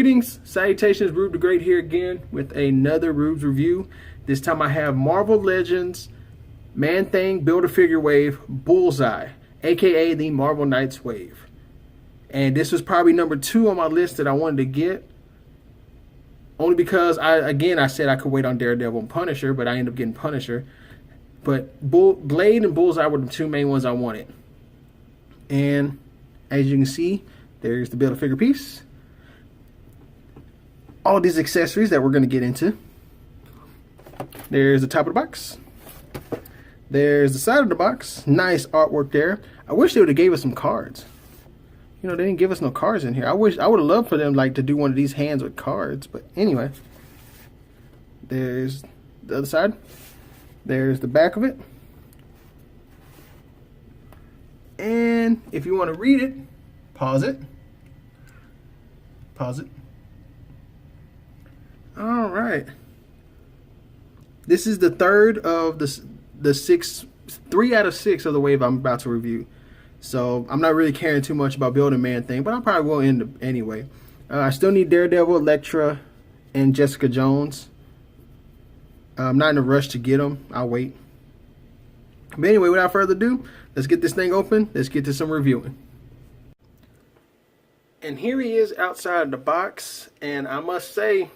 Greetings, salutations, Rube the Great here again with another Rube's review. This time I have Marvel Legends Man-Thing Build-A-Figure Wave Bullseye, aka the Marvel Knights Wave. And this was probably number 2 on my list that I wanted to get. Only because I said I could wait on Daredevil and Punisher, but I ended up getting Punisher. But Blade and Bullseye were the 2 main ones I wanted. And as you can see, there's the Build-A-Figure piece. All these accessories that we're going to get into. There's the top of the box. There's the side of the box. Nice artwork there. I wish they would have gave us some cards. You know, they didn't give us no cards in here. I would have loved for them to do one of these hands with cards. But anyway, there's the other side. There's the back of it. And if you want to read it, pause it. Pause it. All right. This is the third of the 3 out of 6 of the wave I'm about to review. So I'm not really caring too much about building Man-Thing, but I probably will end up anyway. I still need Daredevil, Elektra, and Jessica Jones. I'm not in a rush to get them. I'll wait. But anyway, without further ado, let's get this thing open. Let's get to some reviewing. And here he is outside the box, and I must say,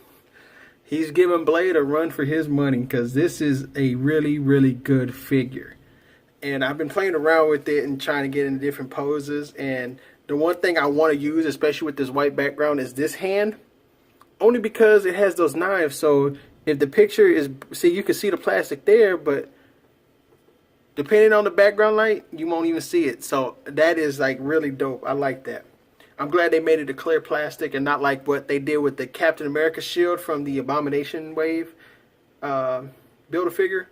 he's giving Blade a run for his money because this is a really, really good figure. And I've been playing around with it and trying to get into different poses. And the one thing I want to use, especially with this white background, is this hand. Only because it has those knives. So if the picture is, see, you can see the plastic there, but depending on the background light, you won't even see it. So that is like really dope. I like that. I'm glad they made it a clear plastic and not like what they did with the Captain America shield from the Abomination Wave Build-A-Figure.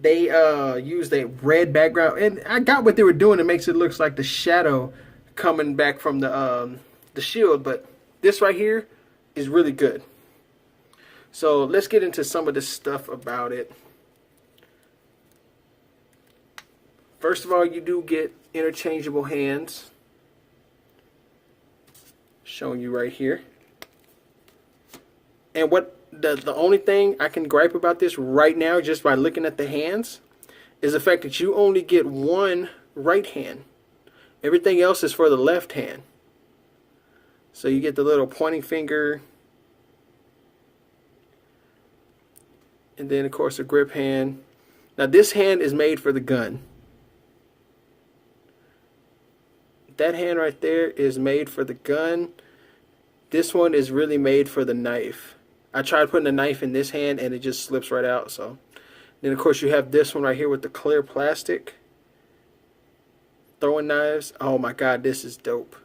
They used a red background, and I got what they were doing. It makes it look like the shadow coming back from the shield, but this right here is really good. So let's get into some of this stuff about it. First of all, you do get interchangeable hands. Showing you right here. And what the only thing I can gripe about this right now, just by looking at the hands, is the fact that you only get one right hand. Everything else is for the left hand. So you get the little pointing finger, and then of course a grip hand. Now this hand is made for the gun. That hand right there is made for the gun. This one is really made for the knife. I tried putting the knife in this hand and it just slips right out. So then of course you have this one right here with the clear plastic. Throwing knives. Oh my god, this is dope.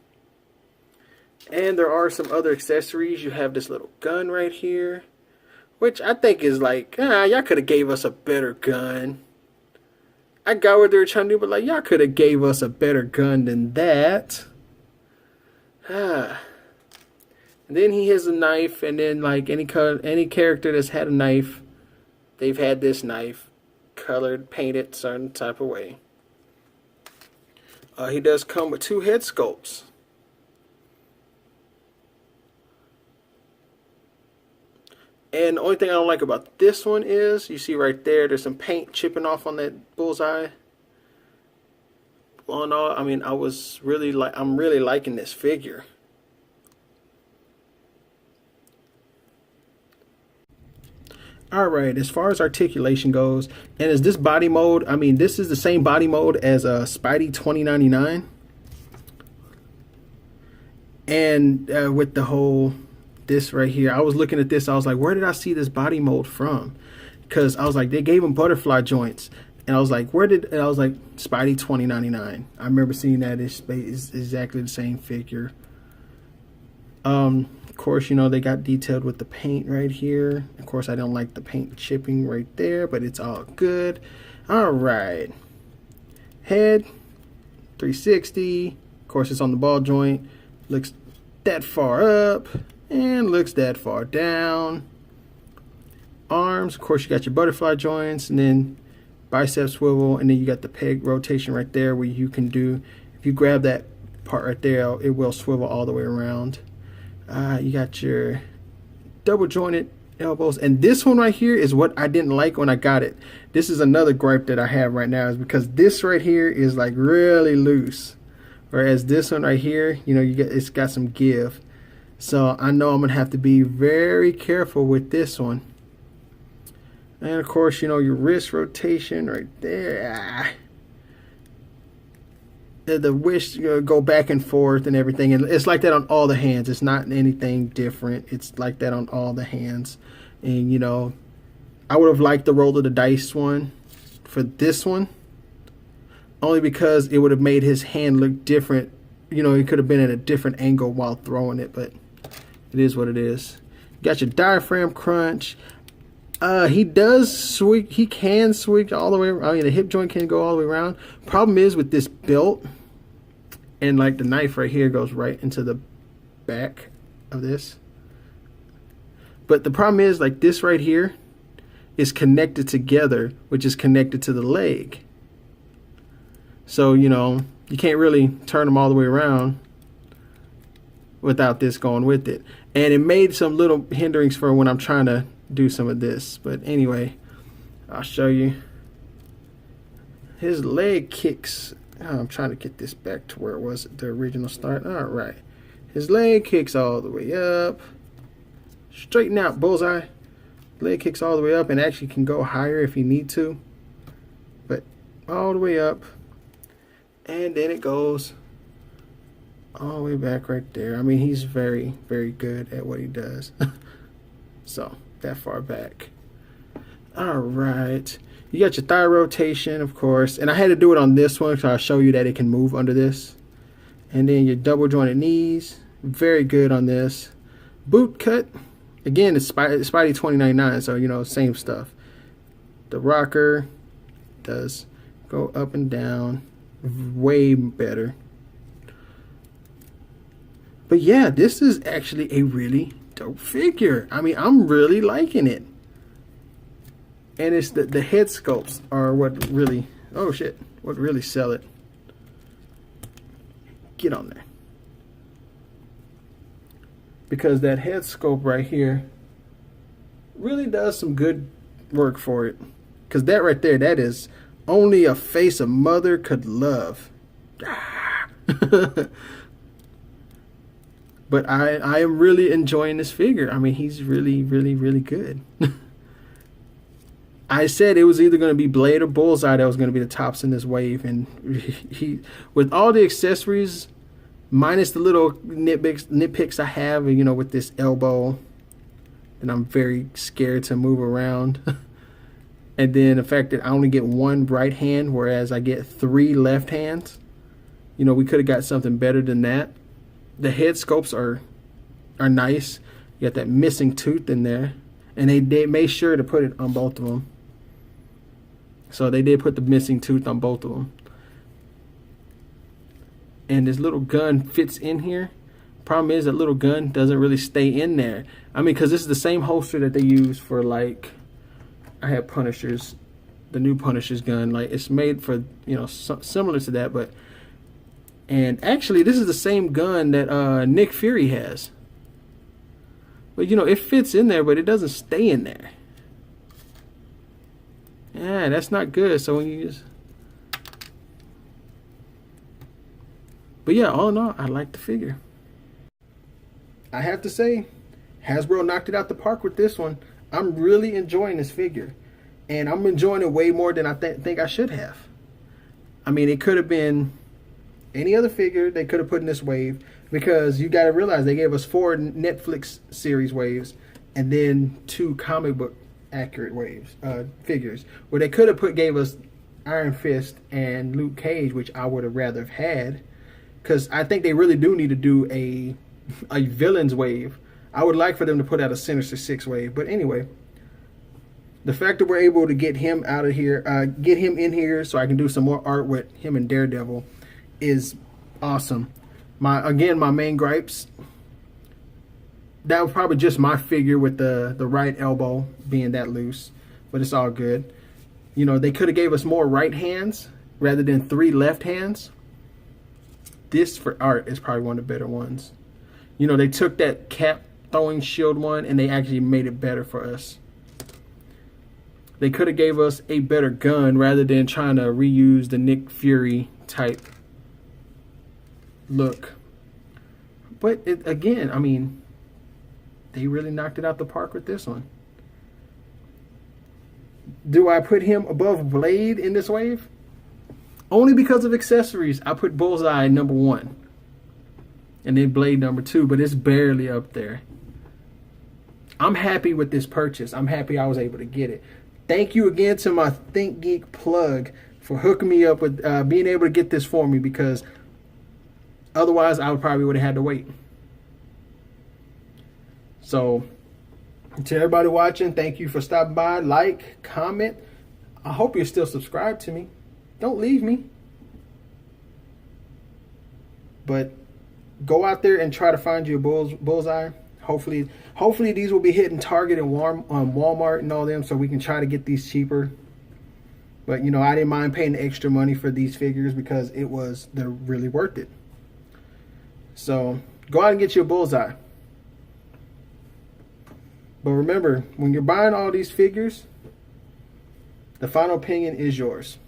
And there are some other accessories. You have this little gun right here, which I think is like, y'all could have gave us a better gun. I got what they were trying to do, but like, y'all could have gave us a better gun than that. And then he has a knife, and then like any character that's had a knife, they've had this knife colored, painted certain type of way. He does come with 2 head sculpts. And the only thing I don't like about this one is, you see right there, there's some paint chipping off on that Bullseye. All in all, I mean, I'm really liking this figure. Alright, as far as articulation goes, and as this body mode, I mean, this is the same body mode as Spidey 2099. And with the whole, this right here, I was looking at this, I was like, where did I see this body mold from? Because I was like, they gave him butterfly joints. And I was like, and I was like, Spidey 2099. I remember seeing that. It's exactly the same figure. Of course, you know, they got detailed with the paint right here. Of course, I don't like the paint chipping right there, but it's all good. All right. Head, 360. Of course, it's on the ball joint. Looks that far up and looks that far down. Arms, of course, you got your butterfly joints, and then bicep swivel, and then you got the peg rotation right there where you can do, if you grab that part right there, it will swivel all the way around. You got your double jointed elbows, and this one right here is what I didn't like when I got it. This is another gripe that I have right now, is because this right here is like really loose, whereas this one right here, you know, it's got some give. So I know I'm gonna have to be very careful with this one. And of course, you know, your wrist rotation right there. The wrist, you know, go back and forth and everything, and it's like that on all the hands. It's not anything different. It's like that on all the hands. And you know, I would have liked the roll of the dice one for this one, only because it would have made his hand look different. You know, he could have been at a different angle while throwing it, but it is what it is. You got your diaphragm crunch. He does swing. He can swing all the way around. I mean, the hip joint can go all the way around. Problem is with this belt, and like the knife right here goes right into the back of this. But the problem is, like, this right here is connected together, which is connected to the leg. So, you know, you can't really turn them all the way around without this going with it. And it made some little hinderings for when I'm trying to do some of this. But anyway, I'll show you. His leg kicks. Oh, I'm trying to get this back to where it was at the original start. All right. His leg kicks all the way up. Straighten out, Bullseye. Leg kicks all the way up, and actually can go higher if you need to. But all the way up. And then it goes all the way back right there. I mean, he's very, very good at what he does. So, that far back. All right. You got your thigh rotation, of course. And I had to do it on this one, so I'll show you that it can move under this. And then your double jointed knees. Very good on this. Boot cut. Again, it's Spidey 2099, so, you know, same stuff. The rocker does go up and down. Way better. But yeah, this is actually a really dope figure. I mean, I'm really liking it. And it's the head sculpts are what really, oh shit, what really sell it. Get on there. Because that head sculpt right here really does some good work for it. Because that right there, that is only a face a mother could love. But I am really enjoying this figure. I mean, he's really, really, really good. I said it was either going to be Blade or Bullseye that was going to be the tops in this wave. And he, with all the accessories, minus the little nitpicks I have, you know, with this elbow, and I'm very scared to move around. And then the fact that I only get one right hand, whereas I get 3 left hands. You know, we could have got something better than that. The head sculpts are nice. You got that missing tooth in there. And they made sure to put it on both of them. So they did put the missing tooth on both of them. And this little gun fits in here. Problem is that little gun doesn't really stay in there. I mean, because this is the same holster that they use for, like, I have Punisher's, the new Punisher's gun. Like, it's made for, you know, similar to that, but, and actually this is the same gun that Nick Fury has. But, you know, it fits in there, but it doesn't stay in there. Yeah, that's not good. So when you just, but yeah, all in all, I like the figure. I have to say, Hasbro knocked it out the park with this one. I'm really enjoying this figure. And I'm enjoying it way more than I think I should have. I mean, it could have been any other figure they could have put in this wave. Because you got to realize they gave us 4 Netflix series waves. And then 2 comic book accurate waves, figures. Where they could have gave us Iron Fist and Luke Cage, which I would have rather have had. Because I think they really do need to do a villains wave. I would like for them to put out a Sinister Six wave. But anyway, the fact that we're able to get him out of here, get him in here so I can do some more art with him and Daredevil is awesome. My main gripes, that was probably just my figure with the right elbow being that loose. But it's all good. You know, they could have gave us more right hands rather than 3 left hands. This for art is probably one of the better ones. You know, they took that cap throwing shield one and they actually made it better for us. They could have gave us a better gun rather than trying to reuse the Nick Fury type look. But again, I mean, they really knocked it out the park with this one. Do I put him above Blade in this wave? Only because of accessories. I put Bullseye number 1. And then Blade number 2, but it's barely up there. I'm happy with this purchase. I'm happy I was able to get it. Thank you again to my Think Geek plug for hooking me up with being able to get this for me, because otherwise I would have had to wait. So to everybody watching, thank you for stopping by. Like, comment. I hope you're still subscribed to me. Don't leave me. But go out there and try to find you a Bullseye. Hopefully these will be hitting Target and Walmart and all them, so we can try to get these cheaper. But you know, I didn't mind paying the extra money for these figures because they're really worth it. So go out and get you a Bullseye. But remember, when you're buying all these figures, the final opinion is yours.